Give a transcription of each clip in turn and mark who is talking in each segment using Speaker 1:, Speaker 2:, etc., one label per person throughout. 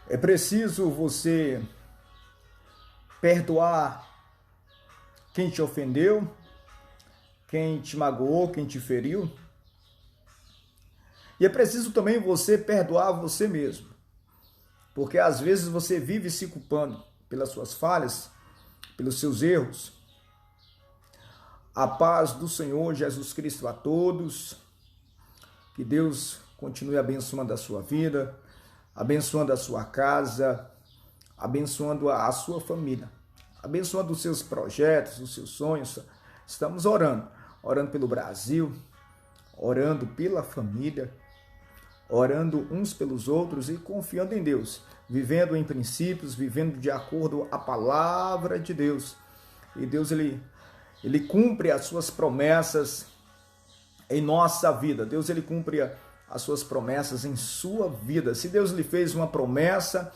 Speaker 1: É preciso você perdoar quem te ofendeu, quem te magoou, quem te feriu. E é preciso também você perdoar você mesmo, porque às vezes você vive se culpando pelas suas falhas, pelos seus erros. A paz do Senhor Jesus Cristo a todos. Que Deus continue abençoando a sua vida, abençoando a sua casa, abençoando a sua família, abençoando os seus projetos, os seus sonhos. Estamos orando pelo Brasil, orando pela família, orando uns pelos outros e confiando em Deus, vivendo em princípios, vivendo de acordo com a palavra de Deus. E Deus, ele cumpre as suas promessas em nossa vida. Deus, ele cumpre as suas promessas em sua vida. Se Deus lhe fez uma promessa,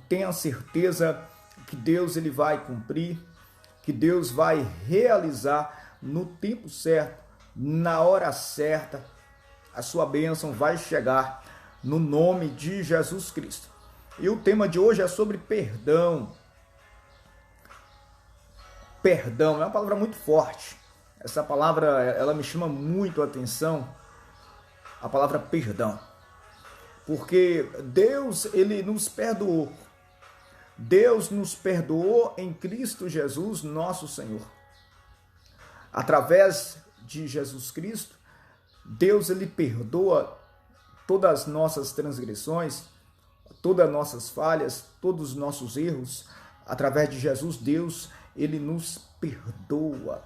Speaker 1: tenha certeza que Deus, ele vai cumprir, que Deus vai realizar no tempo certo, na hora certa. A sua bênção vai chegar no nome de Jesus Cristo. E o tema de hoje é sobre perdão. Perdão é uma palavra muito forte. Essa palavra, ela me chama muito a atenção, a palavra perdão. Porque Deus, ele nos perdoou. Deus nos perdoou em Cristo Jesus, nosso Senhor. Através de Jesus Cristo, Deus, ele perdoa todas as nossas transgressões, todas as nossas falhas, todos os nossos erros. Através de Jesus, Deus, ele nos perdoa.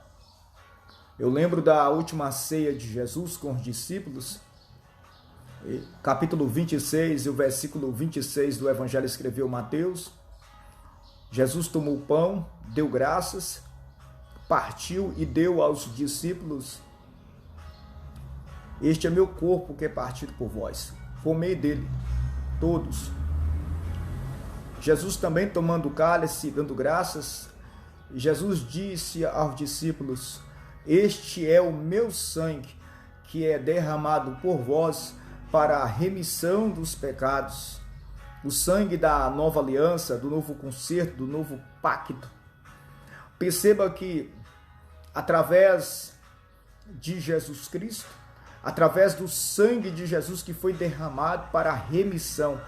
Speaker 1: Eu lembro da última ceia de Jesus com os discípulos, capítulo 26 e o versículo 26 do Evangelho escreveu Mateus. Jesus tomou o pão, deu graças, partiu e deu aos discípulos: este é meu corpo que é partido por vós, comei dele, todos. Jesus também tomando o cálice, dando graças, Jesus disse aos discípulos: este é o meu sangue, que é derramado por vós para a remissão dos pecados. O sangue da nova aliança, do novo concerto, do novo pacto. Perceba que através de Jesus Cristo, através do sangue de Jesus que foi derramado para a remissão,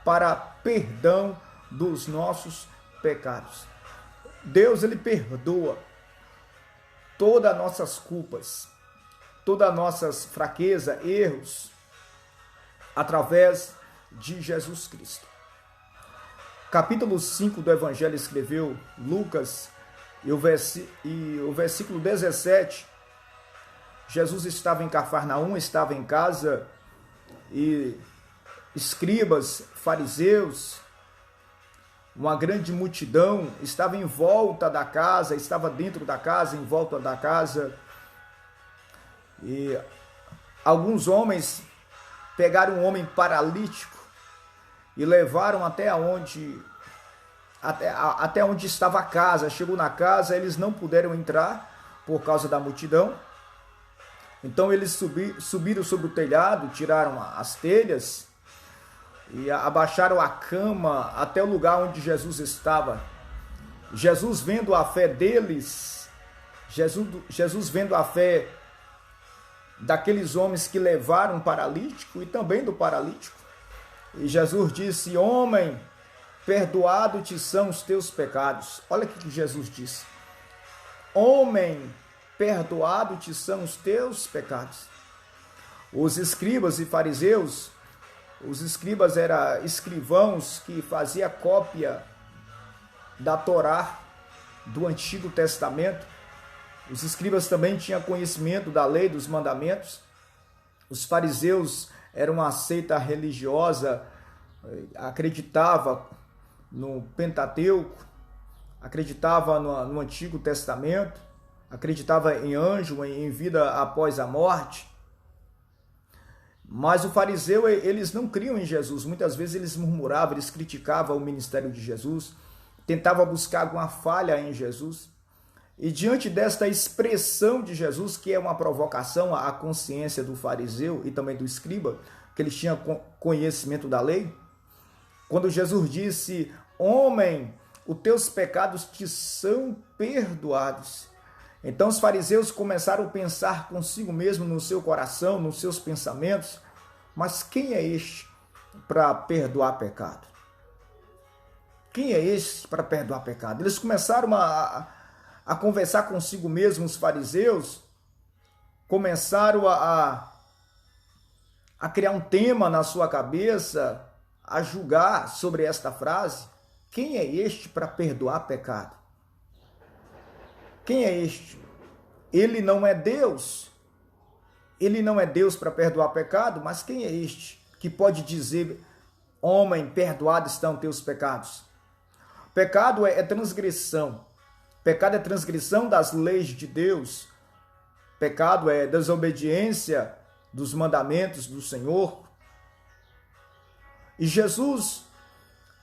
Speaker 1: para perdão dos nossos pecados. Deus, ele perdoa todas as nossas culpas, todas as nossas fraquezas, erros, através de Jesus Cristo. Capítulo 5 do Evangelho escreveu Lucas, e o versículo 17, Jesus estava em Cafarnaum, estava em casa, e escribas, fariseus, uma grande multidão estava em volta da casa, estava dentro da casa, em volta da casa. E alguns homens pegaram um homem paralítico e levaram até onde estava a casa. Chegou na casa, eles não puderam entrar por causa da multidão. Então eles subiram sobre o telhado, tiraram as telhas e abaixaram a cama até o lugar onde Jesus estava. Jesus vendo a fé deles, Jesus vendo a fé daqueles homens que levaram o paralítico e também do paralítico, e Jesus disse: homem, perdoado te são os teus pecados. Olha o que Jesus disse: homem, perdoado te são os teus pecados. Os escribas e fariseus, os escribas eram escrivãos que faziam cópia da Torá, do Antigo Testamento. Os escribas também tinham conhecimento da lei, dos mandamentos. Os fariseus eram uma seita religiosa, acreditava no Pentateuco, acreditava no Antigo Testamento, acreditava em anjo, em vida após a morte. Mas o fariseu, eles não criam em Jesus. Muitas vezes eles murmuravam, eles criticavam o ministério de Jesus, tentavam buscar alguma falha em Jesus. E diante desta expressão de Jesus, que é uma provocação à consciência do fariseu e também do escriba, que eles tinham conhecimento da lei, Quando Jesus disse: homem, os teus pecados te são perdoados. Então os fariseus começaram a pensar consigo mesmo no seu coração, nos seus pensamentos: mas quem é este para perdoar pecado? Quem é este para perdoar pecado? Eles começaram a conversar consigo mesmo, os fariseus, começaram a criar um tema na sua cabeça, a julgar sobre esta frase: quem é este para perdoar pecado? Quem é este? Ele não é Deus. Ele não é Deus para perdoar pecado, mas quem é este que pode dizer: homem, perdoados estão teus pecados? Pecado é transgressão. Pecado é transgressão das leis de Deus. Pecado é desobediência dos mandamentos do Senhor. E Jesus,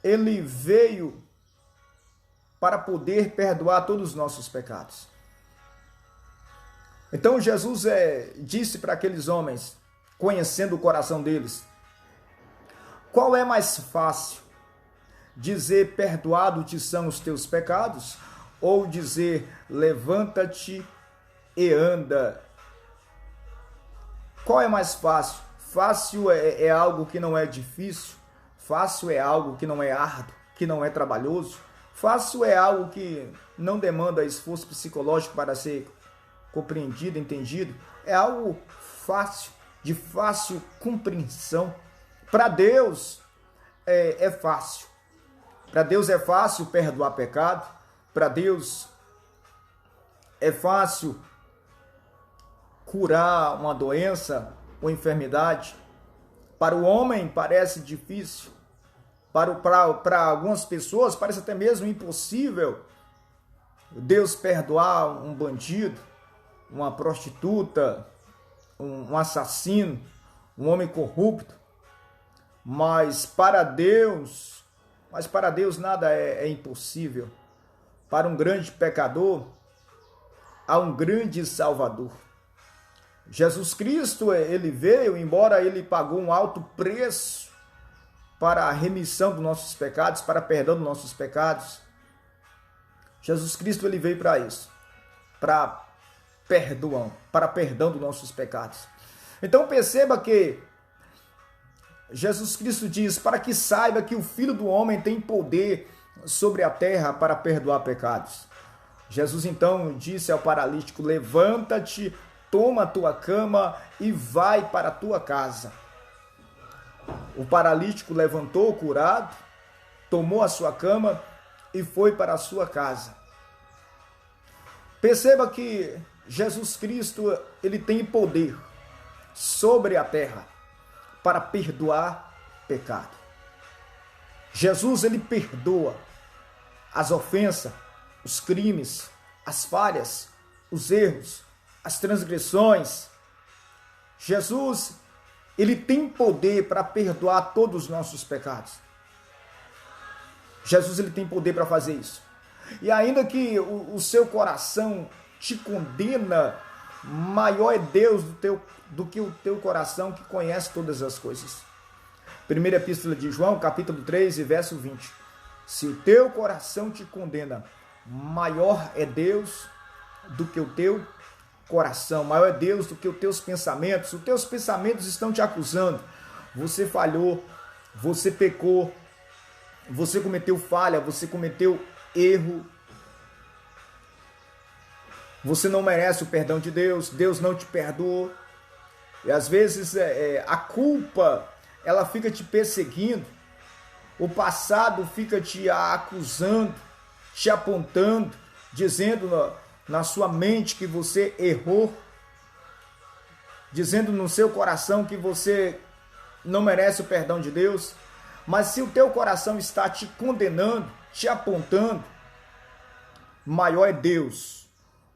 Speaker 1: ele veio para poder perdoar todos os nossos pecados. Então Jesus disse para aqueles homens, conhecendo o coração deles: qual é mais fácil? Dizer: perdoado te são os teus pecados? Ou dizer: levanta-te e anda? Qual é mais fácil? Fácil é algo que não é difícil. Fácil é algo que não é árduo, que não é trabalhoso. Fácil é algo que não demanda esforço psicológico para ser compreendido, entendido. É algo fácil, de fácil compreensão. Para Deus é fácil. Para Deus é fácil perdoar pecado. Para Deus é fácil curar uma doença ou enfermidade. Para o homem parece difícil. Para algumas pessoas parece até mesmo impossível Deus perdoar um bandido, uma prostituta, um assassino, um homem corrupto. Mas para Deus nada é impossível. Para um grande pecador, há um grande Salvador. Jesus Cristo, ele veio, embora ele pagou um alto preço para a remissão dos nossos pecados, para perdão dos nossos pecados. Jesus Cristo, ele veio para isso, para perdão dos nossos pecados. Então perceba que Jesus Cristo diz: para que saiba que o Filho do Homem tem poder sobre a terra para perdoar pecados. Jesus então disse ao paralítico: levanta-te, toma a tua cama e vai para a tua casa. O paralítico levantou, curado, tomou a sua cama e foi para a sua casa. Perceba que Jesus Cristo, ele tem poder sobre a terra para perdoar pecado. Jesus, ele perdoa as ofensas, os crimes, as falhas, os erros, as transgressões. Jesus, ele tem poder para perdoar todos os nossos pecados. Jesus, ele tem poder para fazer isso. E ainda que o seu coração te condena, maior é Deus do que o teu coração, que conhece todas as coisas. Primeira Epístola de João, capítulo 3, verso 20. Se o teu coração te condena, maior é Deus do que o teu coração, maior é Deus do que os teus pensamentos. Os teus pensamentos estão te acusando. Você falhou, você pecou, você cometeu falha, você cometeu erro. Você não merece o perdão de Deus, Deus não te perdoou. E às vezes a culpa, ela fica te perseguindo. O passado fica te acusando, te apontando, dizendo na sua mente que você errou, dizendo no seu coração que você não merece o perdão de Deus. Mas se o teu coração está te condenando, te apontando, maior é Deus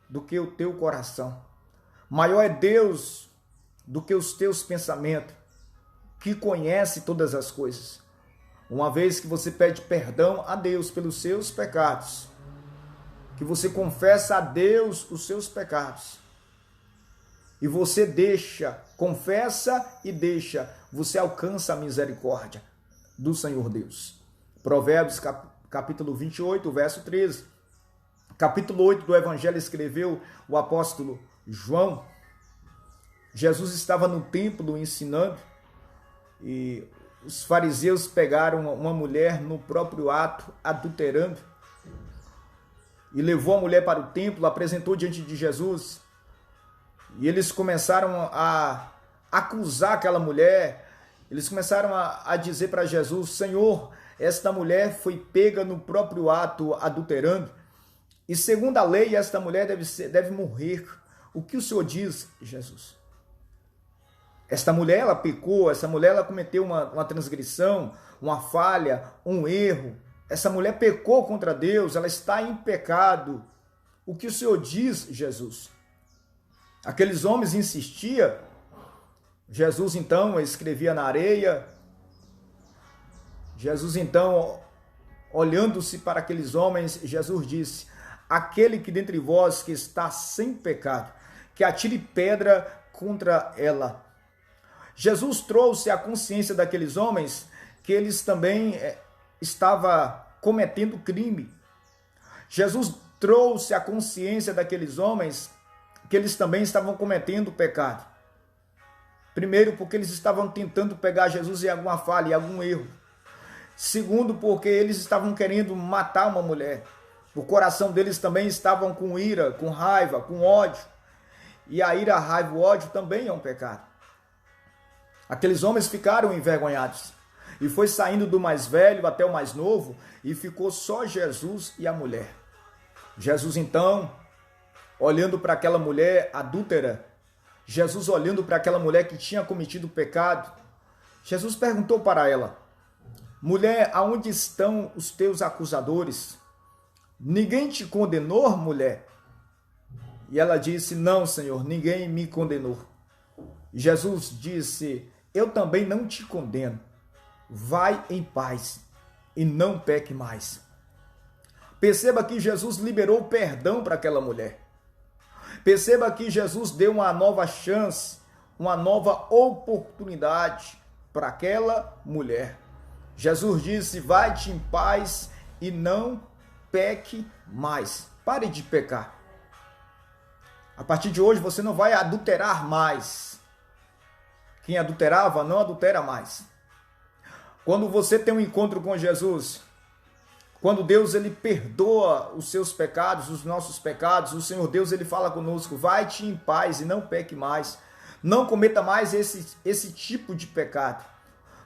Speaker 1: do que o teu coração. Maior é Deus do que os teus pensamentos, que conhece todas as coisas. Uma vez que você pede perdão a Deus pelos seus pecados, que você confessa a Deus os seus pecados, e você confessa e deixa, você alcança a misericórdia do Senhor Deus. Provérbios capítulo 28, verso 13. Capítulo 8 do Evangelho escreveu o apóstolo João. Jesus estava no templo ensinando e os fariseus pegaram uma mulher no próprio ato, adulterando, e levou a mulher para o templo, apresentou diante de Jesus, e eles começaram a acusar aquela mulher, eles começaram a dizer para Jesus: Senhor, esta mulher foi pega no próprio ato, adulterando, e segundo a lei, esta mulher deve morrer. O que o Senhor diz, Jesus? Esta mulher, ela pecou, essa mulher, ela cometeu uma transgressão, uma falha, um erro. Essa mulher pecou contra Deus, ela está em pecado. O que o Senhor diz, Jesus? Aqueles homens insistiam. Jesus, então, escrevia na areia. Jesus, então, olhando-se para aqueles homens, Jesus disse: aquele que dentre vós que está sem pecado, que atire pedra contra ela. Jesus trouxe à consciência daqueles homens que eles também estavam cometendo crime. Jesus trouxe à consciência daqueles homens que eles também estavam cometendo pecado. Primeiro, porque eles estavam tentando pegar Jesus em alguma falha, em algum erro. Segundo, porque eles estavam querendo matar uma mulher. O coração deles também estavam com ira, com raiva, com ódio. E a ira, a raiva, o ódio também é um pecado. Aqueles homens ficaram envergonhados. E foi saindo do mais velho até o mais novo, e ficou só Jesus e a mulher. Jesus, então, olhando para aquela mulher adúltera, Jesus olhando para aquela mulher que tinha cometido pecado, Jesus perguntou para ela: mulher, aonde estão os teus acusadores? Ninguém te condenou, mulher? E ela disse: não, Senhor, ninguém me condenou. Jesus disse: eu também não te condeno. Vai em paz e não peque mais. Perceba que Jesus liberou perdão para aquela mulher. Perceba que Jesus deu uma nova chance, uma nova oportunidade para aquela mulher. Jesus disse: vai-te em paz e não peque mais. Pare de pecar. A partir de hoje você não vai adulterar mais. Quem adulterava não adultera mais. Quando você tem um encontro com Jesus, quando Deus ele perdoa os seus pecados, os nossos pecados, o Senhor Deus ele fala conosco: vai-te em paz e não peque mais. Não cometa mais esse tipo de pecado.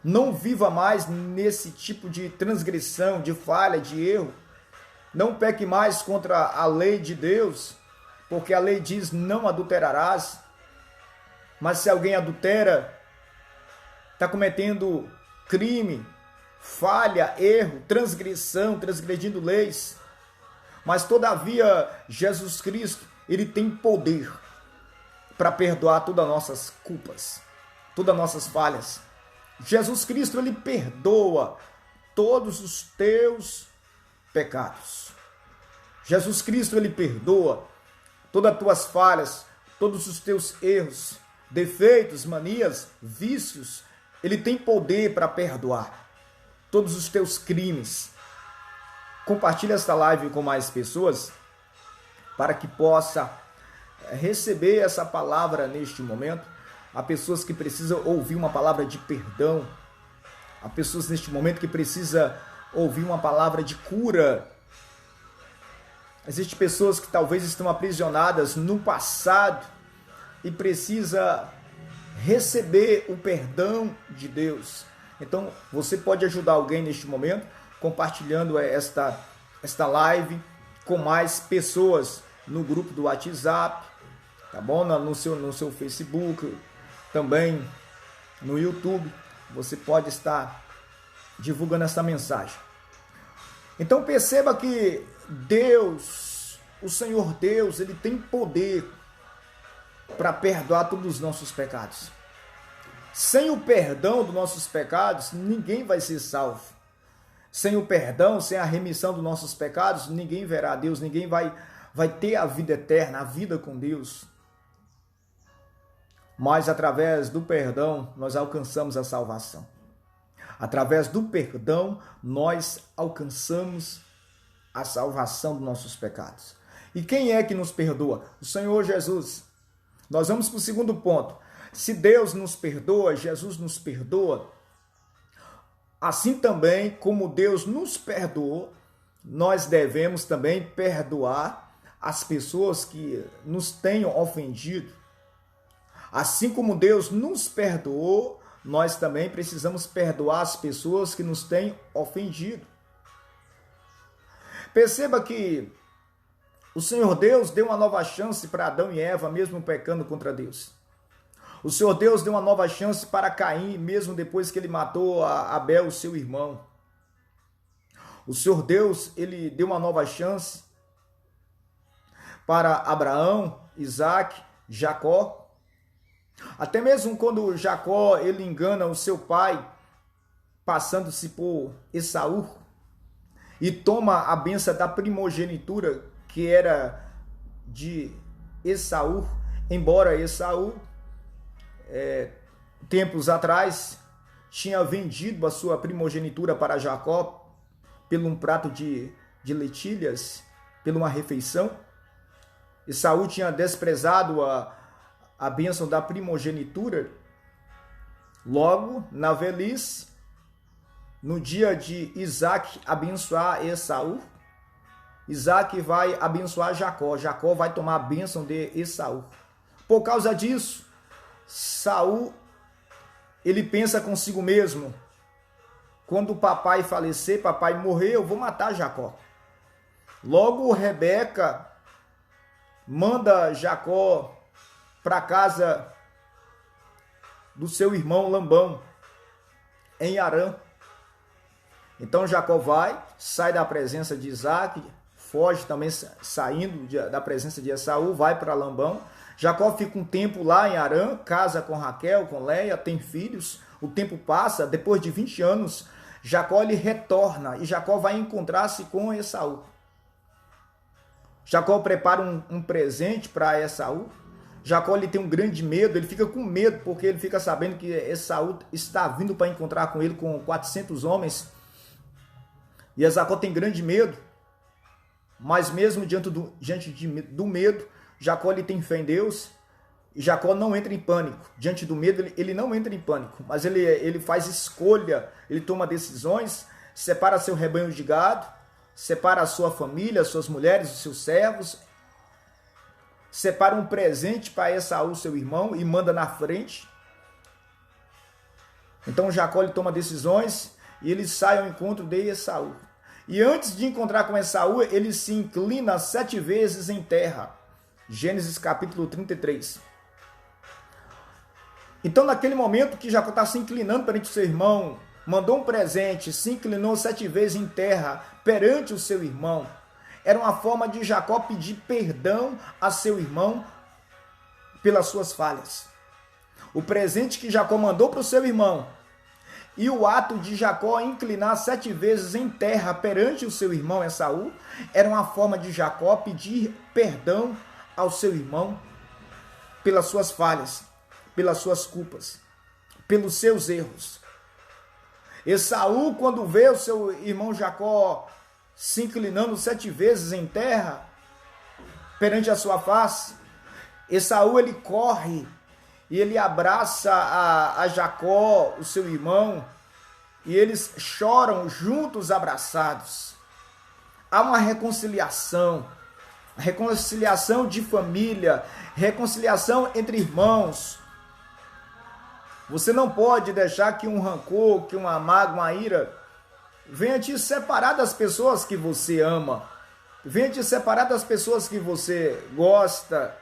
Speaker 1: Não viva mais nesse tipo de transgressão, de falha, de erro. Não peque mais contra a lei de Deus, porque a lei diz: não adulterarás. Mas se alguém adultera, está cometendo crime, falha, erro, transgressão, transgredindo leis. Mas todavia, Jesus Cristo, ele tem poder para perdoar todas as nossas culpas, todas as nossas falhas. Jesus Cristo, ele perdoa todos os teus pecados. Jesus Cristo, ele perdoa todas as tuas falhas, todos os teus erros, defeitos, manias, vícios. Ele tem poder para perdoar todos os teus crimes. Compartilhe esta live com mais pessoas para que possa receber essa palavra neste momento. Há pessoas que precisam ouvir uma palavra de perdão. Há pessoas neste momento que precisam ouvir uma palavra de cura. Existem pessoas que talvez estão aprisionadas no passado e precisa receber o perdão de Deus. Então, você pode ajudar alguém neste momento, compartilhando esta live com mais pessoas no grupo do WhatsApp, tá bom? No seu Facebook, também no YouTube. Você pode estar divulgando essa mensagem. Então, perceba que Deus, o Senhor Deus, ele tem poder para perdoar todos os nossos pecados. Sem o perdão dos nossos pecados, ninguém vai ser salvo. Sem o perdão, sem a remissão dos nossos pecados, ninguém verá Deus, ninguém vai ter a vida eterna, a vida com Deus. Mas através do perdão, nós alcançamos a salvação. Através do perdão, nós alcançamos a salvação dos nossos pecados. E quem é que nos perdoa? O Senhor Jesus. Nós vamos para o segundo ponto. Se Deus nos perdoa, Jesus nos perdoa, assim também como Deus nos perdoou, nós devemos também perdoar as pessoas que nos tenham ofendido. Assim como Deus nos perdoou, nós também precisamos perdoar as pessoas que nos têm ofendido. Perceba que o Senhor Deus deu uma nova chance para Adão e Eva, mesmo pecando contra Deus. O Senhor Deus deu uma nova chance para Caim, mesmo depois que ele matou Abel, seu irmão. O Senhor Deus, ele deu uma nova chance para Abraão, Isaac, Jacó. Até mesmo quando Jacó, ele engana o seu pai, passando-se por Esaú, e toma a bênção da primogenitura, que era de Esaú, embora Esaú, tempos atrás, tinha vendido a sua primogenitura para Jacó por um prato de lentilhas, por uma refeição. Esaú tinha desprezado a bênção da primogenitura. Logo, na velhice, no dia de Isaac abençoar Esaú, Isaac vai abençoar Jacó. Jacó vai tomar a bênção de Esaú. Por causa disso, Saul, ele pensa consigo mesmo: quando o papai falecer, papai morrer, eu vou matar Jacó. Logo, Rebeca manda Jacó para casa do seu irmão Labão, em Harã. Então Jacó sai da presença de Isaac, foge também saindo da presença de Esaú, vai para Labão. Jacó fica um tempo lá em Harã, casa com Raquel, com Leia, tem filhos. O tempo passa, depois de 20 anos, Jacó ele retorna e Jacó vai encontrar-se com Esaú. Jacó prepara um presente para Esaú. Jacó ele tem um grande medo, ele fica com medo porque ele fica sabendo que Esaú está vindo para encontrar com ele com 400 homens. E Jacó tem grande medo, mas mesmo diante do medo, Jacó ele tem fé em Deus e Jacó não entra em pânico. Diante do medo, ele não entra em pânico, mas ele faz escolha, ele toma decisões, separa seu rebanho de gado, separa a sua família, suas mulheres, os seus servos, separa um presente para Esaú, seu irmão, e manda na frente. Então Jacó ele toma decisões e ele sai ao encontro de Esaú. E antes de encontrar com Esaú, ele se inclina 7 vezes em terra. Gênesis capítulo 33. Então, naquele momento que Jacó está se inclinando perante o seu irmão, mandou um presente, se inclinou 7 vezes em terra perante o seu irmão. Era uma forma de Jacó pedir perdão a seu irmão pelas suas falhas. O presente que Jacó mandou para o seu irmão e o ato de Jacó inclinar 7 vezes em terra perante o seu irmão Esaú era uma forma de Jacó pedir perdão ao seu irmão pelas suas falhas, pelas suas culpas, pelos seus erros. Esaú, quando vê o seu irmão Jacó se inclinando 7 vezes em terra perante a sua face, Esaú ele corre e ele abraça a Jacó, o seu irmão, e eles choram juntos abraçados. Há uma reconciliação de família, reconciliação entre irmãos. Você não pode deixar que um rancor, que uma mágoa, uma ira venha te separar das pessoas que você ama, venha te separar das pessoas que você gosta.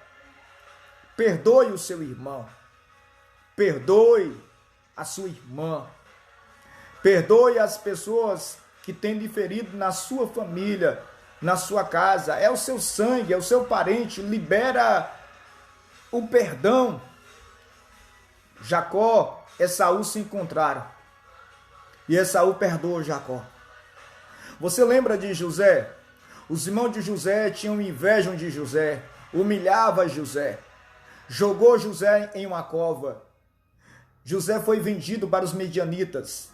Speaker 1: Perdoe o seu irmão, perdoe a sua irmã, perdoe as pessoas que têm lhe ferido na sua família, na sua casa. É o seu sangue, é o seu parente. Libera o perdão. Jacó e Esaú se encontraram e Esaú perdoou Jacó. Você lembra de José? Os irmãos de José tinham inveja de José, humilhava José, jogou José em uma cova. José foi vendido para os medianitas.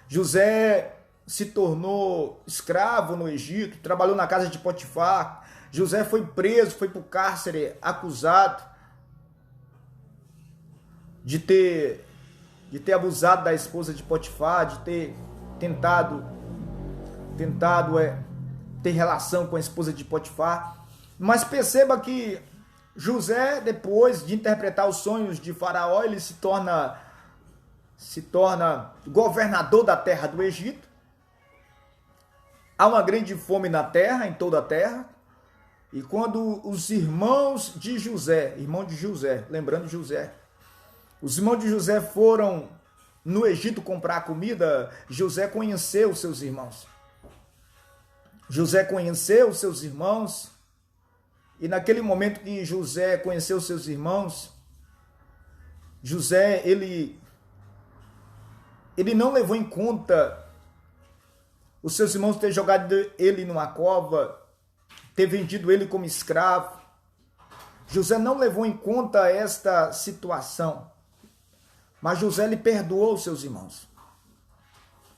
Speaker 1: José se tornou escravo no Egito, trabalhou na casa de Potifar. José foi preso, foi para o cárcere, acusado de ter abusado da esposa de Potifar, de ter tentado ter relação com a esposa de Potifar. Mas perceba que José, depois de interpretar os sonhos de Faraó, ele se torna governador da terra do Egito. Há uma grande fome na terra, em toda a terra. E quando os irmãos de José, lembrando José, os irmãos de José foram no Egito comprar comida, José conheceu os seus irmãos. José conheceu os seus irmãos, e naquele momento que José conheceu os seus irmãos, José, ele não levou em conta os seus irmãos ter jogado ele numa cova, ter vendido ele como escravo. José não levou em conta esta situação, mas José lhe perdoou os seus irmãos.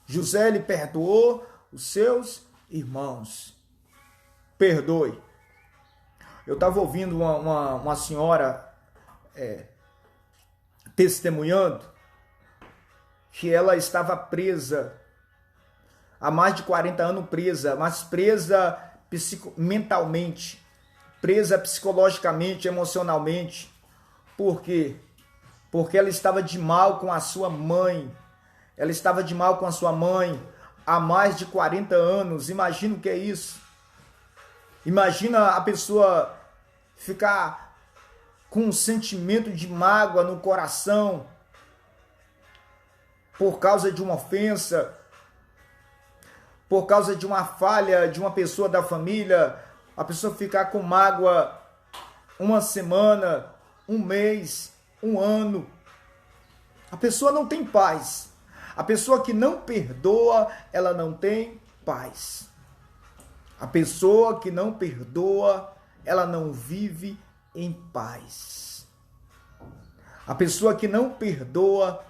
Speaker 1: José lhe perdoou os seus irmãos. Perdoe. Eu estava ouvindo uma senhora testemunhando que ela estava presa, há mais de 40 anos presa, mas presa mentalmente, presa psicologicamente, emocionalmente. Por quê? Porque ela estava de mal com a sua mãe. Ela estava de mal com a sua mãe há mais de 40 anos. Imagina o que é isso. Imagina a pessoa ficar com um sentimento de mágoa no coração por causa de uma ofensa, por causa de uma falha de uma pessoa da família. A pessoa ficar com mágoa uma semana, um mês, um ano. A pessoa não tem paz. A pessoa que não perdoa, ela não tem paz. A pessoa que não perdoa, ela não vive em paz. A pessoa que não perdoa,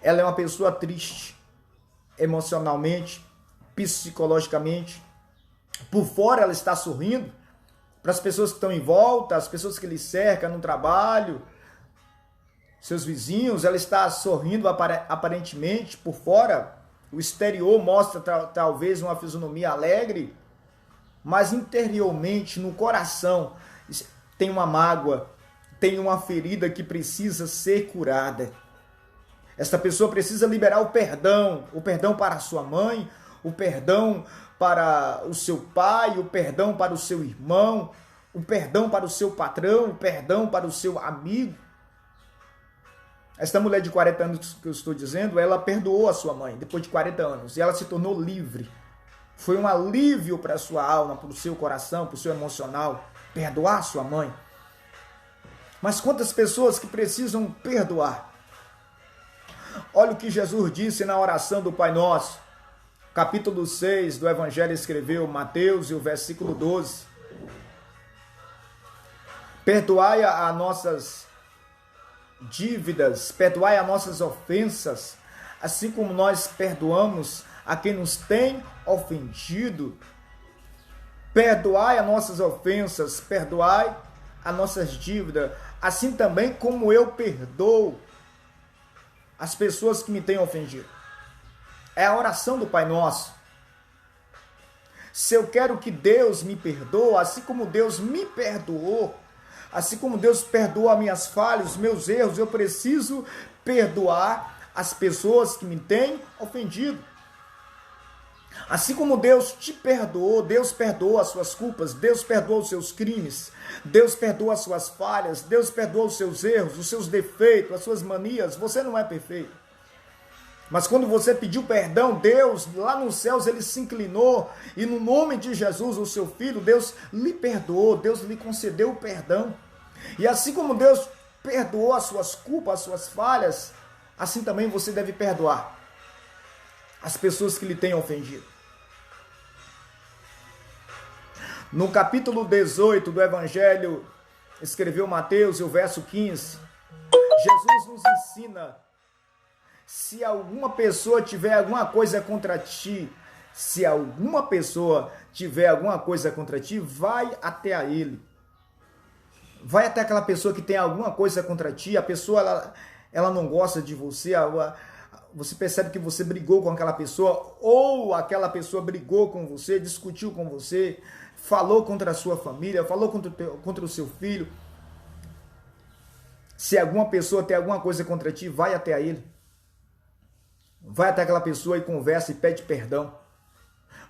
Speaker 1: ela é uma pessoa triste, emocionalmente, psicologicamente. Por fora ela está sorrindo para as pessoas que estão em volta, as pessoas que lhe cercam no trabalho, seus vizinhos. Ela está sorrindo aparentemente por fora. O exterior mostra talvez uma fisionomia alegre, mas interiormente, no coração, tem uma mágoa, tem uma ferida que precisa ser curada. Esta pessoa precisa liberar o perdão para a sua mãe, o perdão para o seu pai, o perdão para o seu irmão, o perdão para o seu patrão, o perdão para o seu amigo. Esta mulher de 40 anos que eu estou dizendo, ela perdoou a sua mãe depois de 40 anos e ela se tornou livre. Foi um alívio para a sua alma, para o seu coração, para o seu emocional, perdoar a sua mãe. Mas quantas pessoas que precisam perdoar? Olha o que Jesus disse na oração do Pai Nosso, capítulo 6 do Evangelho, escreveu Mateus, e o versículo 12. Perdoai as nossas dívidas, perdoai as nossas ofensas, assim como nós perdoamos a quem nos tem ofendido. Perdoai as nossas ofensas, perdoai as nossas dívidas, assim também como eu perdoo as pessoas que me têm ofendido. É a oração do Pai Nosso. Se eu quero que Deus me perdoe, assim como Deus me perdoou, assim como Deus perdoa minhas falhas, os meus erros, eu preciso perdoar as pessoas que me têm ofendido. Assim como Deus te perdoou, Deus perdoa as suas culpas, Deus perdoa os seus crimes, Deus perdoa as suas falhas, Deus perdoa os seus erros, os seus defeitos, as suas manias. Você não é perfeito. Mas quando você pediu perdão, Deus, lá nos céus, Ele se inclinou e no nome de Jesus, o seu Filho, Deus lhe perdoou, Deus lhe concedeu o perdão. E assim como Deus perdoou as suas culpas, as suas falhas, assim também você deve perdoar as pessoas que lhe têm ofendido. No capítulo 18 do Evangelho, escreveu Mateus, e o verso 15, Jesus nos ensina: Se alguma pessoa tiver alguma coisa contra ti, se alguma pessoa tiver alguma coisa contra ti, vai até a ele. Vai até aquela pessoa que tem alguma coisa contra ti, a pessoa ela não gosta de você, você percebe que você brigou com aquela pessoa, ou aquela pessoa brigou com você, discutiu com você, falou contra a sua família, falou contra o seu filho. Se alguma pessoa tem alguma coisa contra ti, vai até a ele. Vai até aquela pessoa e conversa e pede perdão.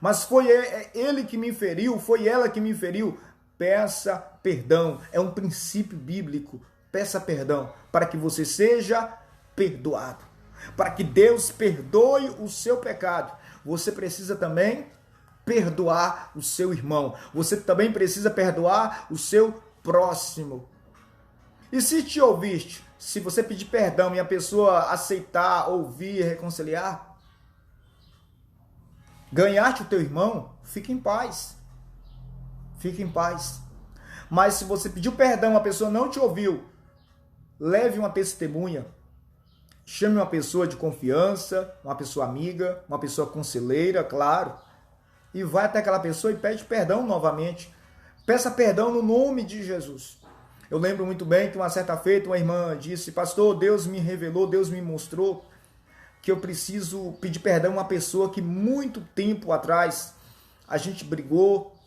Speaker 1: Mas foi ele que me feriu, foi ela que me feriu. Peça perdão. É um princípio bíblico. Peça perdão para que você seja perdoado. Para que Deus perdoe o seu pecado. Você precisa também perdoar o seu irmão. Você também precisa perdoar o seu próximo. E se te ouviste, se você pedir perdão e a pessoa aceitar, ouvir, reconciliar, ganhaste o teu irmão, fique em paz. Fique em paz. Mas se você pediu perdão, a pessoa não te ouviu, leve uma testemunha. Chame uma pessoa de confiança, uma pessoa amiga, uma pessoa conselheira, claro. E vai até aquela pessoa e pede perdão novamente. Peça perdão no nome de Jesus. Eu lembro muito bem que uma certa feita uma irmã disse: pastor, Deus me revelou, Deus me mostrou que eu preciso pedir perdão a uma pessoa que muito tempo atrás a gente brigou,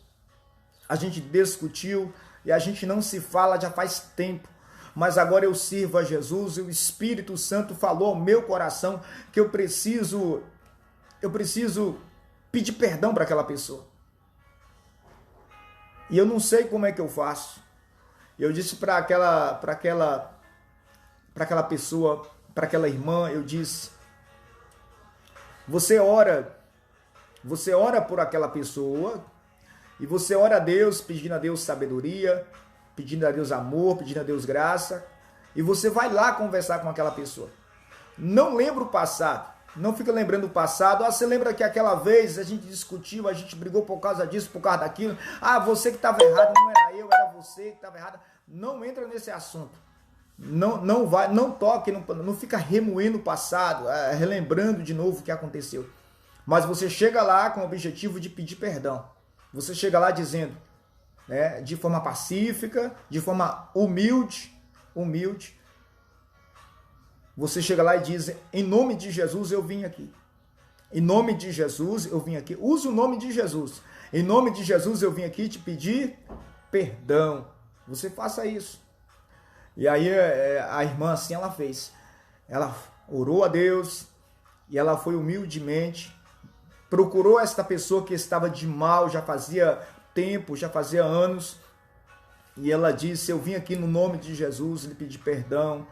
Speaker 1: a gente discutiu e a gente não se fala já faz tempo. Mas agora eu sirvo a Jesus e o Espírito Santo falou ao meu coração que eu preciso pedir perdão para aquela pessoa. E eu não sei como é que eu faço. Eu disse para aquela pessoa, para aquela irmã, eu disse: você ora por aquela pessoa e você ora a Deus, pedindo a Deus sabedoria, pedindo a Deus amor, pedindo a Deus graça, e você vai lá conversar com aquela pessoa. Não lembra o passado, não fica lembrando o passado. Você lembra que aquela vez a gente discutiu, a gente brigou por causa disso, por causa daquilo. Você que estava errado, não era eu, era você que estava errado. Não entra nesse assunto. Não toque, não fica remoendo o passado, relembrando de novo o que aconteceu. Mas você chega lá com o objetivo de pedir perdão. Você chega lá dizendo, né, de forma pacífica, de forma humilde. Você chega lá e diz: em nome de Jesus eu vim aqui. Em nome de Jesus eu vim aqui. Use o nome de Jesus. Em nome de Jesus eu vim aqui te pedir perdão. Você faça isso. E aí a irmã assim ela fez. Ela orou a Deus e ela foi humildemente, procurou esta pessoa que estava de mal, já fazia tempo, já fazia anos. E ela disse: eu vim aqui no nome de Jesus lhe pedir perdão,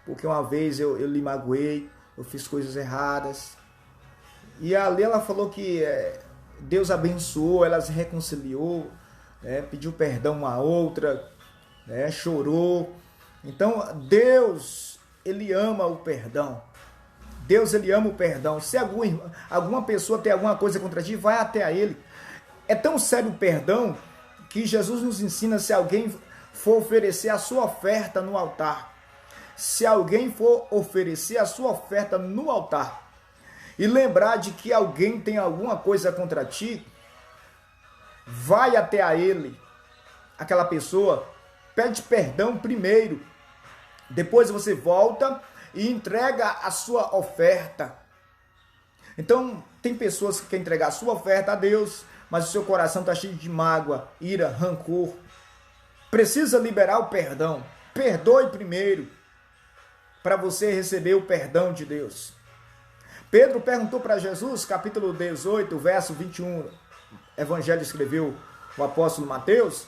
Speaker 1: porque uma vez eu lhe magoei, eu fiz coisas erradas. E ali ela falou que Deus abençoou, ela se reconciliou, pediu perdão uma a outra, chorou. Então Deus, Ele ama o perdão. Deus, Ele ama o perdão. Se alguma pessoa tem alguma coisa contra ti, vai até a Ele. É tão sério o perdão que Jesus nos ensina: se alguém for oferecer a sua oferta no altar, se alguém for oferecer a sua oferta no altar e lembrar de que alguém tem alguma coisa contra ti, vai até a ele, aquela pessoa, pede perdão primeiro, depois você volta e entrega a sua oferta. Então, tem pessoas que querem entregar a sua oferta a Deus, mas o seu coração está cheio de mágoa, ira, rancor. Precisa liberar o perdão. Perdoe primeiro, para você receber o perdão de Deus. Pedro perguntou para Jesus, capítulo 18, verso 21, Evangelho escreveu o apóstolo Mateus: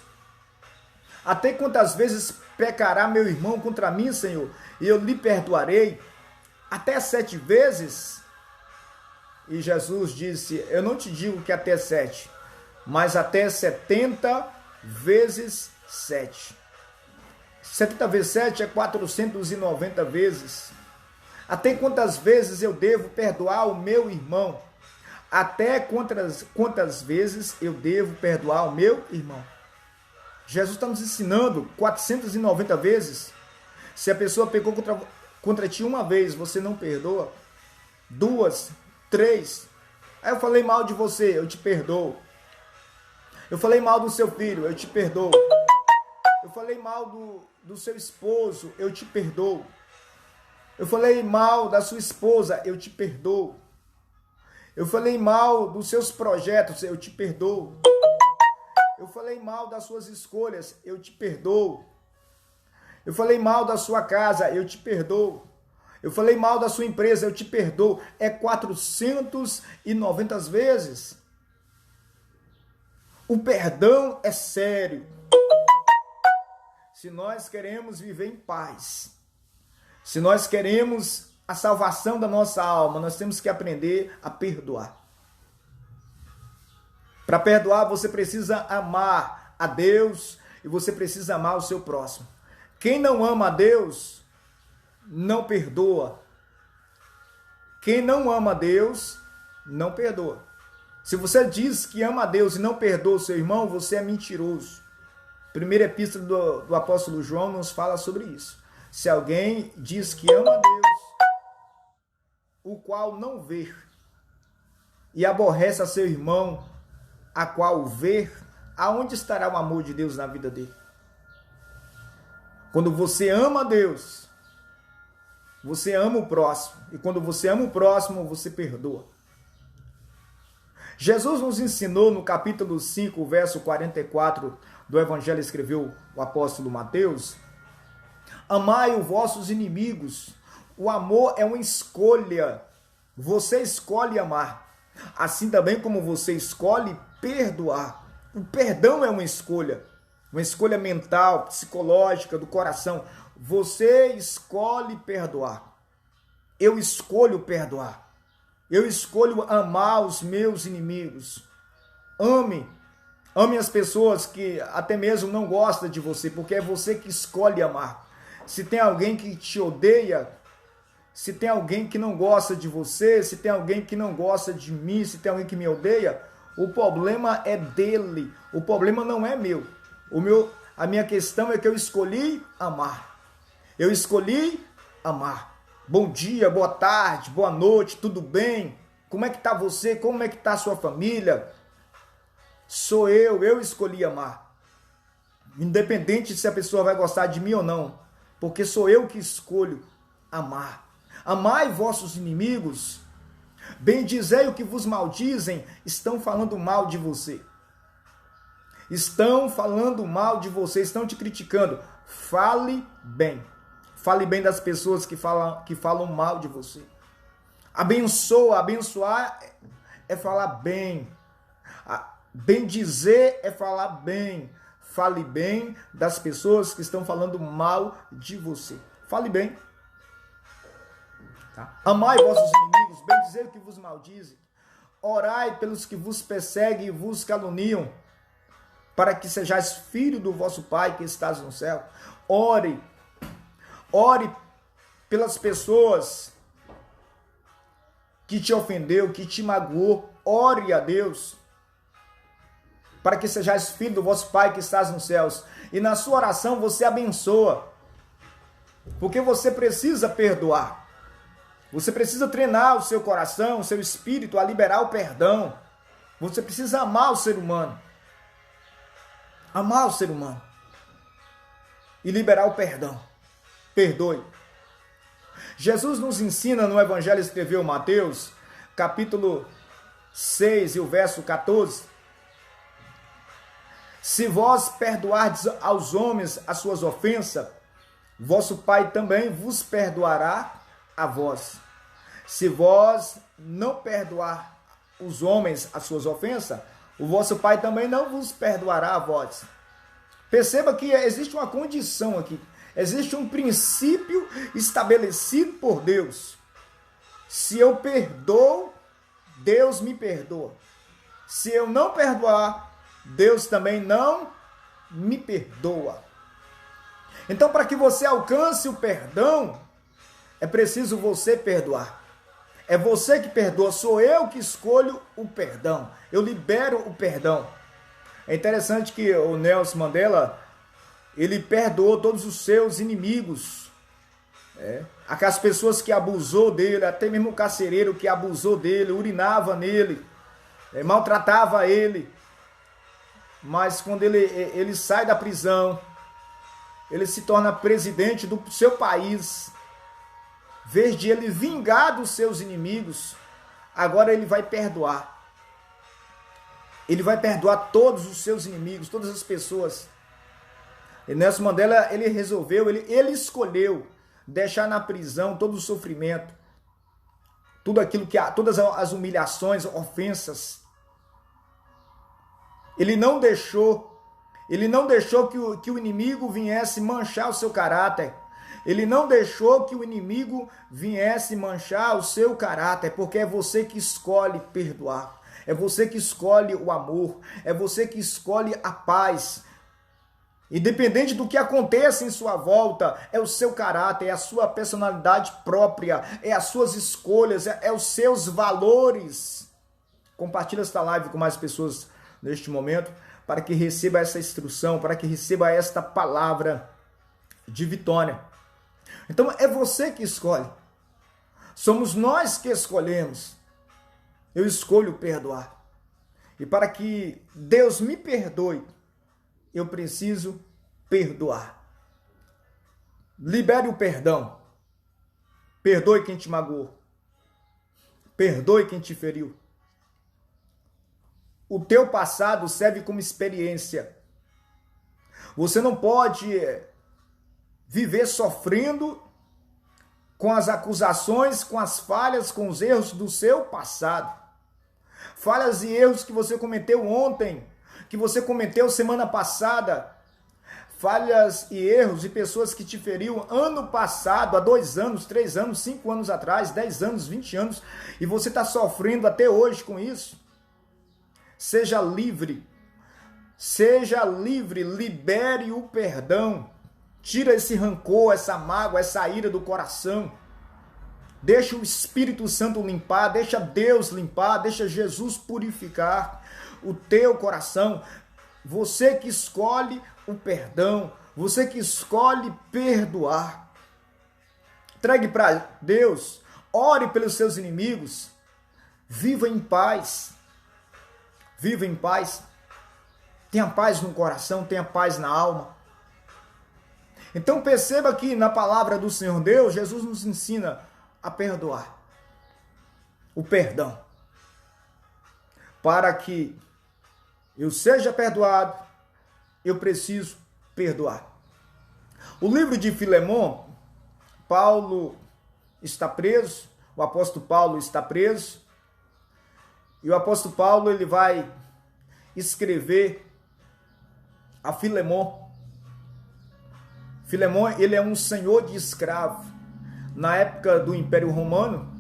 Speaker 1: até quantas vezes pecará meu irmão contra mim, Senhor, e eu lhe perdoarei? Até 7 vezes? E Jesus disse: eu não te digo que até 7, mas até 70 vezes 7. 70 vezes 7 é 490 vezes. Até quantas vezes eu devo perdoar o meu irmão? Até quantas vezes eu devo perdoar o meu irmão? Jesus está nos ensinando 490 vezes. Se a pessoa pecou contra ti uma vez, você não perdoa, 2, 3. Aí eu falei mal de você, eu te perdoo. Eu falei mal do seu filho, eu te perdoo. Eu falei mal do seu esposo, eu te perdoo. Eu falei mal da sua esposa, eu te perdoo. Eu falei mal dos seus projetos, eu te perdoo. Eu falei mal das suas escolhas, eu te perdoo. Eu falei mal da sua casa, eu te perdoo. Eu falei mal da sua empresa, eu te perdoo. É 490 vezes. O perdão é sério. Se nós queremos viver em paz, se nós queremos a salvação da nossa alma, nós temos que aprender a perdoar. Para perdoar, você precisa amar a Deus e você precisa amar o seu próximo. Quem não ama a Deus, não perdoa. Quem não ama a Deus, não perdoa. Se você diz que ama a Deus e não perdoa o seu irmão, você é mentiroso. Primeira epístola do apóstolo João nos fala sobre isso. Se alguém diz que ama a Deus, o qual não vê, e aborrece a seu irmão, a qual vê, aonde estará o amor de Deus na vida dele? Quando você ama a Deus, você ama o próximo. E quando você ama o próximo, você perdoa. Jesus nos ensinou no capítulo 5, verso 44 do Evangelho, escreveu o apóstolo Mateus: amai os vossos inimigos. O amor é uma escolha. Você escolhe amar. Assim também como você escolhe perdoar. O perdão é uma escolha mental, psicológica, do coração. Você escolhe perdoar. Eu escolho perdoar. Eu escolho amar os meus inimigos. Ame as pessoas que até mesmo não gostam de você, porque é você que escolhe amar. Se tem alguém que te odeia, se tem alguém que não gosta de você, se tem alguém que não gosta de mim, se tem alguém que me odeia, o problema é dele. O problema não é meu. A minha questão é que eu escolhi amar. Eu escolhi amar. Bom dia, boa tarde, boa noite, tudo bem? Como é que está você? Como é que está a sua família? Sou eu escolhi amar. Independente se a pessoa vai gostar de mim ou não, porque sou eu que escolho amar. Amai vossos inimigos, bendizei o que vos maldizem, estão falando mal de você. Estão falando mal de você, estão te criticando. Fale bem. Fale bem das pessoas que falam mal de você. Abençoar é falar bem. Bendizer é falar bem. Fale bem das pessoas que estão falando mal de você. Fale bem. Tá? Amai vossos inimigos, bendizei o que vos maldizem. Orai pelos que vos perseguem e vos caluniam, para que sejais filho do vosso Pai que estás no céu. Ore pelas pessoas que te ofendeu, que te magoou. Ore a Deus, para que sejais filho do vosso Pai que estás nos céus. E na sua oração você abençoa, porque você precisa perdoar. Você precisa treinar o seu coração, o seu espírito a liberar o perdão. Você precisa amar o ser humano. Amar o ser humano. E liberar o perdão. Perdoe. Jesus nos ensina no Evangelho, escreveu Mateus, capítulo 6 e o verso 14. Se vós perdoardes aos homens as suas ofensas, vosso Pai também vos perdoará a vós. Se vós não perdoar os homens as suas ofensas, o vosso Pai também não vos perdoará a vós. Perceba que existe uma condição aqui. Existe um princípio estabelecido por Deus. Se eu perdoo, Deus me perdoa. Se eu não perdoar, Deus também não me perdoa. Então, para que você alcance o perdão, é preciso você perdoar. É você que perdoa, sou eu que escolho o perdão. Eu libero o perdão. É interessante que o Nelson Mandela, ele perdoou todos os seus inimigos. aquelas pessoas que abusou dele, até mesmo o carcereiro que abusou dele, urinava nele, maltratava ele. Mas quando ele sai da prisão, ele se torna presidente do seu país. Em vez de ele vingar dos seus inimigos, agora ele vai perdoar. Ele vai perdoar todos os seus inimigos, todas as pessoas. E Nelson Mandela, ele resolveu, ele escolheu deixar na prisão todo o sofrimento, tudo aquilo todas as humilhações, ofensas. Ele não deixou que o inimigo viesse manchar o seu caráter. Ele não deixou que o inimigo viesse manchar o seu caráter, porque é você que escolhe perdoar. É você que escolhe o amor. É você que escolhe a paz. Independente do que aconteça em sua volta, é o seu caráter, é a sua personalidade própria, é as suas escolhas, é os seus valores. Compartilha esta live com mais pessoas neste momento, para que receba essa instrução, para que receba esta palavra de vitória. Então é você que escolhe. Somos nós que escolhemos. Eu escolho perdoar. E para que Deus me perdoe, eu preciso perdoar. Libere o perdão. Perdoe quem te magoou. Perdoe quem te feriu. O teu passado serve como experiência. Você não pode viver sofrendo com as acusações, com as falhas, com os erros do seu passado. Falhas e erros que você cometeu ontem, que você cometeu semana passada. Falhas e erros de pessoas que te feriam ano passado, há 2 anos, 3 anos, 5 anos atrás, 10 anos, 20 anos, e você está sofrendo até hoje com isso. Seja livre, libere o perdão, tira esse rancor, essa mágoa, essa ira do coração. Deixa o Espírito Santo limpar, deixa Deus limpar, deixa Jesus purificar o teu coração. Você que escolhe o perdão, você que escolhe perdoar. Entregue para Deus, ore pelos seus inimigos, viva em paz. Viva em paz. Tenha paz no coração, tenha paz na alma. Então perceba que na palavra do Senhor Deus, Jesus nos ensina a perdoar. O perdão. Para que eu seja perdoado, eu preciso perdoar. O livro de Filemon, Paulo está preso, o apóstolo Paulo está preso, e o apóstolo Paulo ele vai escrever a Filemon. Filemon, ele é um senhor de escravo. Na época do Império Romano,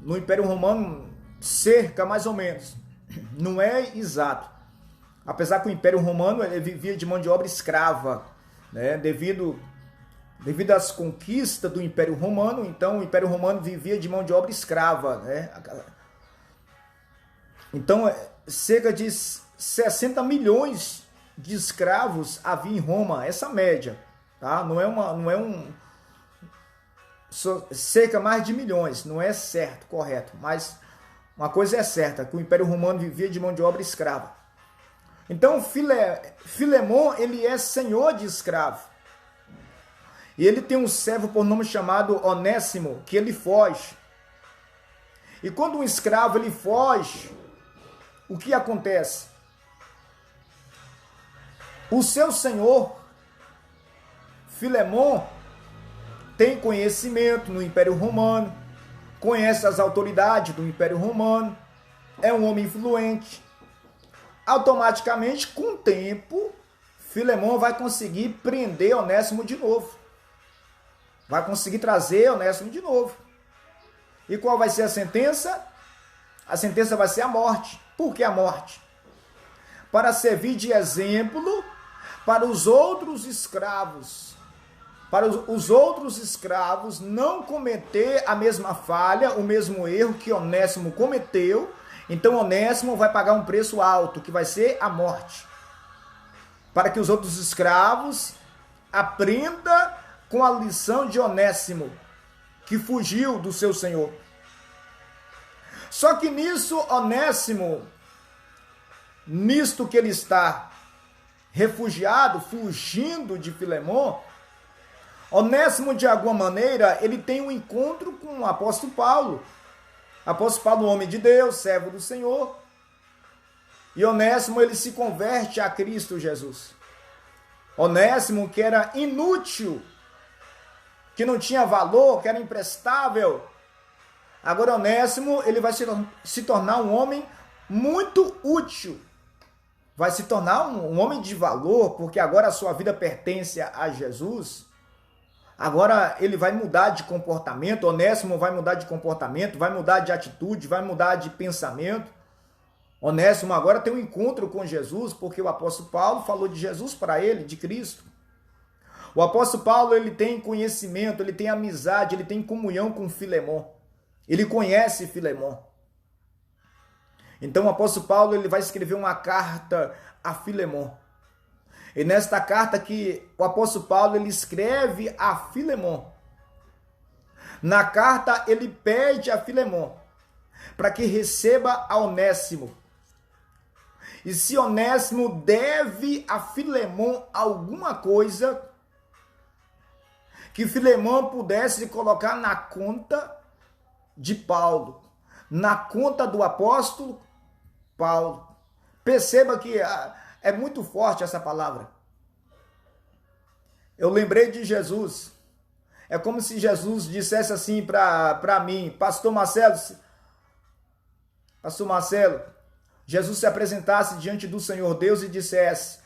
Speaker 1: no Império Romano, cerca mais ou menos, não é exato. Apesar que o Império Romano ele vivia de mão de obra escrava, né? Devido às conquistas do Império Romano, então o Império Romano vivia de mão de obra escrava, né? Então, cerca de 60 milhões de escravos havia em Roma, essa média, tá? Cerca mais de milhões, não é certo, correto, mas uma coisa é certa, que o Império Romano vivia de mão de obra escrava. Então, Filemon, ele é senhor de escravo. E ele tem um servo por nome chamado Onésimo, que ele foge. E quando um escravo ele foge, o que acontece? O seu senhor, Filemon, tem conhecimento no Império Romano, conhece as autoridades do Império Romano, é um homem influente. Automaticamente, com o tempo, Filemon vai conseguir prender Onésimo de novo. Vai conseguir trazer Onésimo de novo. E qual vai ser a sentença? A sentença vai ser a morte. Por que a morte? Para servir de exemplo para os outros escravos. Para os outros escravos não cometer a mesma falha, o mesmo erro que Onésimo cometeu. Então Onésimo vai pagar um preço alto, que vai ser a morte. Para que os outros escravos aprendam com a lição de Onésimo, que fugiu do seu senhor. Só que nisso, Onésimo, nisto que ele está refugiado, fugindo de Filemon, Onésimo, de alguma maneira, ele tem um encontro com o apóstolo Paulo. Apóstolo Paulo, homem de Deus, servo do Senhor. E Onésimo, ele se converte a Cristo Jesus. Onésimo, que era inútil, que não tinha valor, que era imprestável. Agora Onésimo, ele vai se tornar um homem muito útil. Vai se tornar um homem de valor, porque agora a sua vida pertence a Jesus. Agora ele vai mudar de comportamento, Onésimo vai mudar de comportamento, vai mudar de atitude, vai mudar de pensamento. Onésimo agora tem um encontro com Jesus, porque o apóstolo Paulo falou de Jesus para ele, de Cristo. O apóstolo Paulo, ele tem conhecimento, ele tem amizade, ele tem comunhão com Filemon. Ele conhece Filemon. Então o apóstolo Paulo, ele vai escrever uma carta a Filemon. E nesta carta que o apóstolo Paulo, ele escreve a Filemon. Na carta ele pede a Filemon para que receba a Onésimo. E se Onésimo deve a Filemon alguma coisa, que Filemon pudesse colocar na conta de Paulo, na conta do apóstolo Paulo. Perceba que é muito forte essa palavra. Eu lembrei de Jesus. É como se Jesus dissesse assim para mim, Pastor Marcelo, Jesus se apresentasse diante do Senhor Deus e dissesse,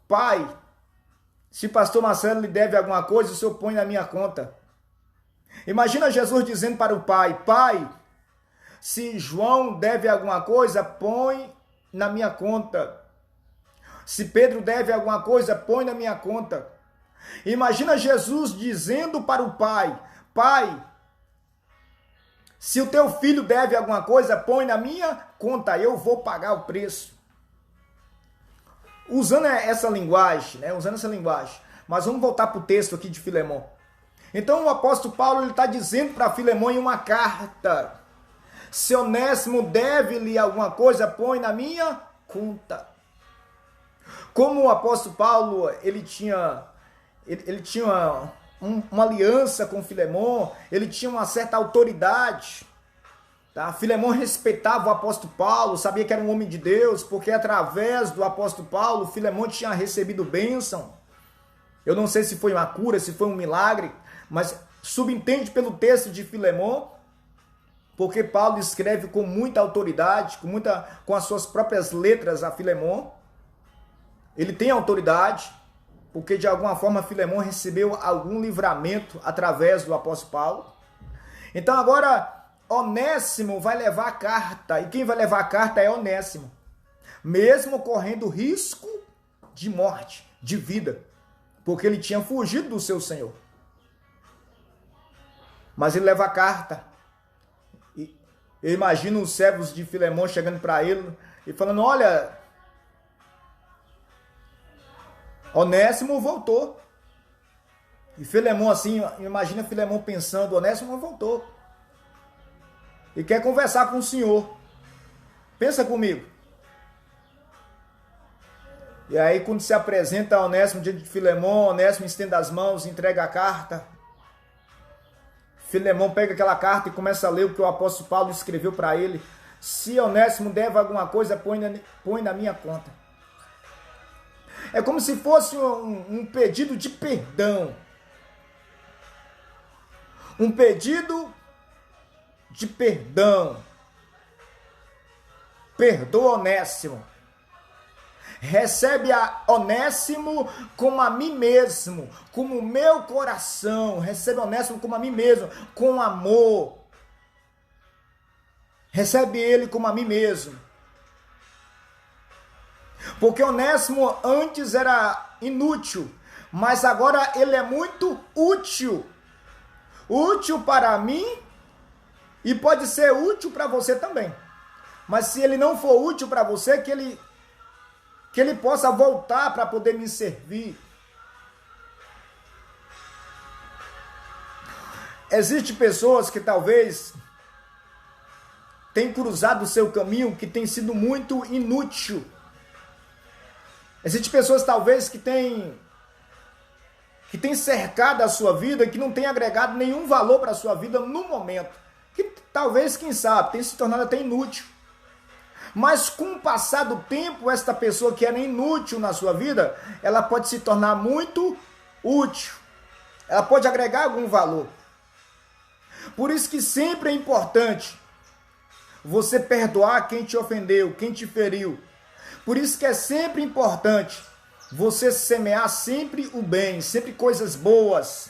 Speaker 1: Pai, se Pastor Marcelo lhe deve alguma coisa, o Senhor põe na minha conta. Imagina Jesus dizendo para o Pai, Pai, se João deve alguma coisa, põe na minha conta. Se Pedro deve alguma coisa, põe na minha conta. Imagina Jesus dizendo para o Pai, Pai, se o teu filho deve alguma coisa, põe na minha conta, eu vou pagar o preço. Usando essa linguagem, mas vamos voltar para o texto aqui de Filemon. Então o apóstolo Paulo está dizendo para Filemon em uma carta, se Onésimo deve-lhe alguma coisa, põe na minha conta. Como o apóstolo Paulo, ele tinha uma aliança com Filemon, ele tinha uma certa autoridade. Tá? Filemon respeitava o apóstolo Paulo, sabia que era um homem de Deus, porque através do apóstolo Paulo, Filemon tinha recebido bênção. Eu não sei se foi uma cura, se foi um milagre, mas subentende pelo texto de Filemon, porque Paulo escreve com muita autoridade, com as suas próprias letras a Filemon. Ele tem autoridade, porque de alguma forma Filemon recebeu algum livramento através do apóstolo Paulo. Então agora Onésimo vai levar a carta, e quem vai levar a carta é Onésimo, mesmo correndo risco de morte, de vida, porque ele tinha fugido do seu senhor. Mas ele leva a carta. E eu imagino os servos de Filemon chegando para ele e falando, olha, Onésimo voltou. E Filemon assim, imagina Filemon pensando, Onésimo voltou. E quer conversar com o senhor. Pensa comigo. E aí quando se apresenta Onésimo diante de Filemon, Onésimo estende as mãos, entrega a carta. Filemon pega aquela carta e começa a ler o que o apóstolo Paulo escreveu para ele. Se Onésimo deve alguma coisa, põe na minha conta. É como se fosse um pedido de perdão. Um pedido de perdão. Perdoa Onésimo. Recebe a Onésimo como a mim mesmo, como o meu coração. Recebe Onésimo como a mim mesmo, com amor. Recebe ele como a mim mesmo. Porque Onésimo antes era inútil, mas agora ele é muito útil. Útil para mim e pode ser útil para você também. Mas se ele não for útil para você, que ele possa voltar para poder me servir. Existem pessoas que talvez tenham cruzado o seu caminho que tem sido muito inútil. Existem pessoas talvez que têm cercado a sua vida, que não tem agregado nenhum valor para a sua vida no momento. Que talvez, quem sabe, tenha se tornado até inútil. Mas com o passar do tempo, esta pessoa que era inútil na sua vida, ela pode se tornar muito útil. Ela pode agregar algum valor. Por isso que sempre é importante você perdoar quem te ofendeu, quem te feriu. Por isso que é sempre importante você semear sempre o bem, sempre coisas boas.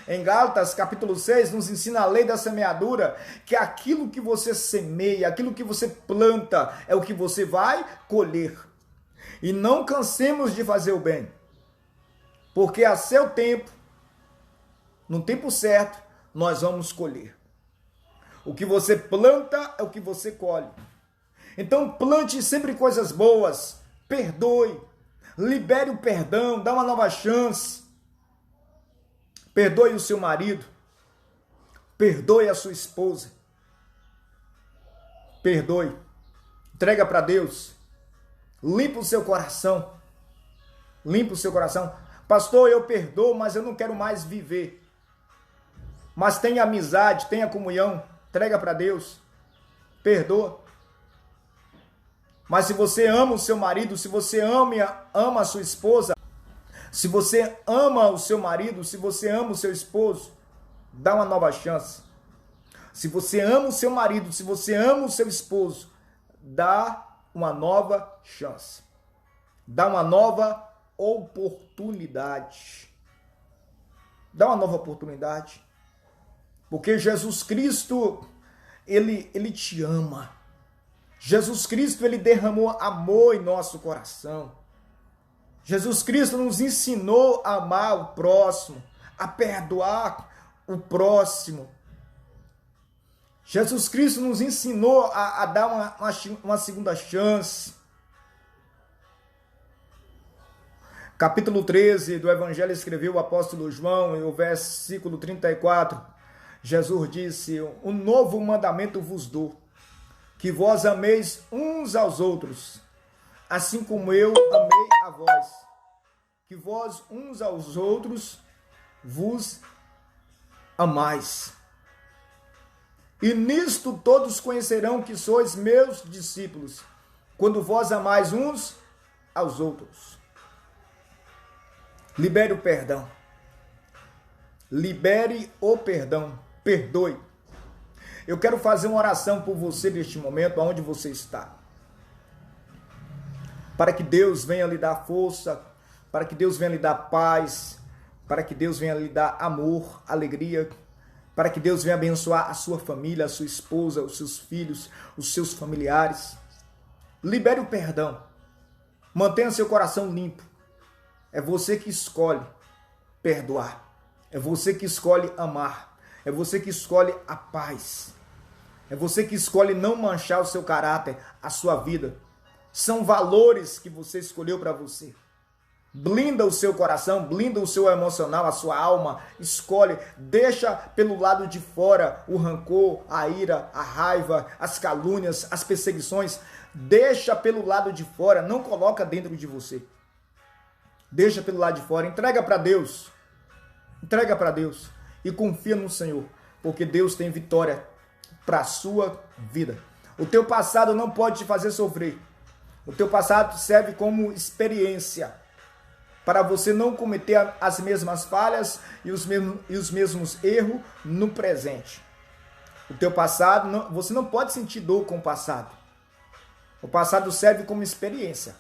Speaker 1: Em Gálatas, capítulo 6, nos ensina a lei da semeadura, que aquilo que você semeia, aquilo que você planta, é o que você vai colher. E não cansemos de fazer o bem, porque a seu tempo, no tempo certo, nós vamos colher. O que você planta é o que você colhe. Então plante sempre coisas boas, perdoe, libere o perdão, dá uma nova chance. Perdoe o seu marido, perdoe a sua esposa, perdoe, entrega para Deus, limpa o seu coração, Pastor, eu perdoo, mas eu não quero mais viver. Mas tenha amizade, tenha comunhão, entrega para Deus, perdoa. Mas se você ama o seu marido, se você ama a sua esposa, se você ama o seu marido, se você ama o seu esposo, dá uma nova chance. Se você ama o seu marido, se você ama o seu esposo, dá uma nova chance. Dá uma nova oportunidade. Dá uma nova oportunidade. Porque Jesus Cristo, ele te ama. Jesus Cristo, ele derramou amor em nosso coração. Jesus Cristo nos ensinou a amar o próximo, a perdoar o próximo. Jesus Cristo nos ensinou a dar uma segunda chance. Capítulo 13 do Evangelho escreveu o apóstolo João, e o versículo 34, Jesus disse: um novo mandamento vos dou, que vós ameis uns aos outros, assim como eu amei a vós, que vós uns aos outros vos amais. E nisto todos conhecerão que sois meus discípulos, quando vós amais uns aos outros. Libere o perdão. Libere o perdão. Perdoe. Eu quero fazer uma oração por você neste momento, aonde você está. Para que Deus venha lhe dar força, para que Deus venha lhe dar paz, para que Deus venha lhe dar amor, alegria, para que Deus venha abençoar a sua família, a sua esposa, os seus filhos, os seus familiares. Libere o perdão. Mantenha seu coração limpo. É você que escolhe perdoar. É você que escolhe amar. É você que escolhe a paz. É você que escolhe não manchar o seu caráter, a sua vida. São valores que você escolheu para você. Blinda o seu coração, blinda o seu emocional, a sua alma. Escolhe, deixa pelo lado de fora o rancor, a ira, a raiva, as calúnias, as perseguições. Deixa pelo lado de fora, não coloca dentro de você. Deixa pelo lado de fora, entrega para Deus. Entrega para Deus e confia no Senhor, porque Deus tem vitória para a sua vida. O teu passado não pode te fazer sofrer. O teu passado serve como experiência para você não cometer as mesmas falhas e os mesmos erros no presente. O teu passado, você não pode sentir dor com o passado. O passado serve como experiência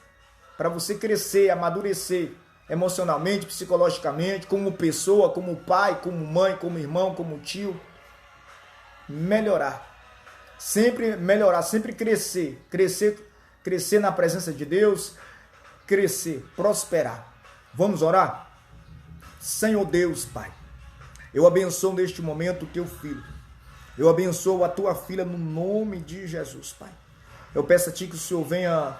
Speaker 1: para você crescer, amadurecer emocionalmente, psicologicamente, como pessoa, como pai, como mãe, como irmão, como tio. Melhorar. Sempre melhorar, sempre crescer. Crescer na presença de Deus, crescer, prosperar. Vamos orar? Senhor Deus, Pai, eu abençoo neste momento o teu filho. Eu abençoo a tua filha no nome de Jesus, Pai. Eu peço a ti que o Senhor venha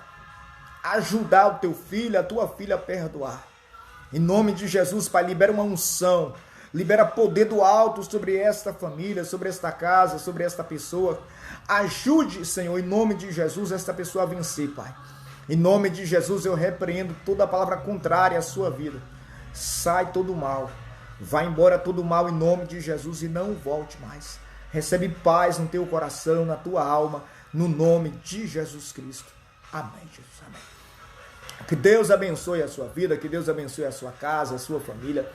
Speaker 1: ajudar o teu filho, a tua filha a perdoar. Em nome de Jesus, Pai, libera uma unção. Libera poder do alto sobre esta família, sobre esta casa, sobre esta pessoa. Ajude, Senhor, em nome de Jesus, esta pessoa a vencer, Pai. Em nome de Jesus, eu repreendo toda a palavra contrária à sua vida. Sai todo o mal. Vai embora todo o mal em nome de Jesus e não volte mais. Recebe paz no teu coração, na tua alma, no nome de Jesus Cristo. Amém, Jesus. Amém. Que Deus abençoe a sua vida, que Deus abençoe a sua casa, a sua família.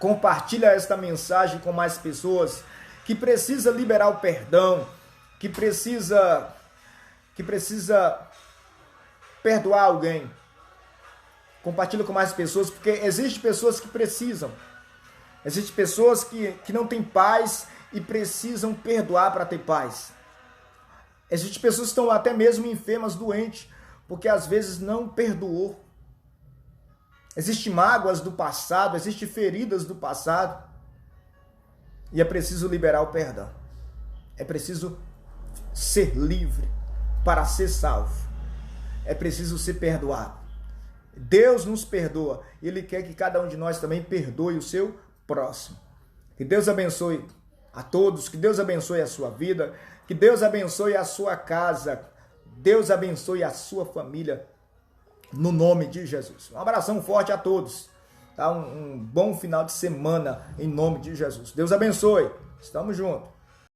Speaker 1: Compartilha esta mensagem com mais pessoas que precisa liberar o perdão, que precisa perdoar alguém. Compartilha com mais pessoas, porque existem pessoas que precisam. Existem pessoas que não têm paz e precisam perdoar para ter paz. Existem pessoas que estão até mesmo enfermas, doentes, porque às vezes não perdoou. Existem mágoas do passado, existem feridas do passado. E é preciso liberar o perdão. É preciso ser livre para ser salvo. É preciso ser perdoado. Deus nos perdoa. Ele quer que cada um de nós também perdoe o seu próximo. Que Deus abençoe a todos. Que Deus abençoe a sua vida. Que Deus abençoe a sua casa. Deus abençoe a sua família. No nome de Jesus. Um abração forte a todos. Tá? Um bom final de semana em nome de Jesus. Deus abençoe. Estamos juntos.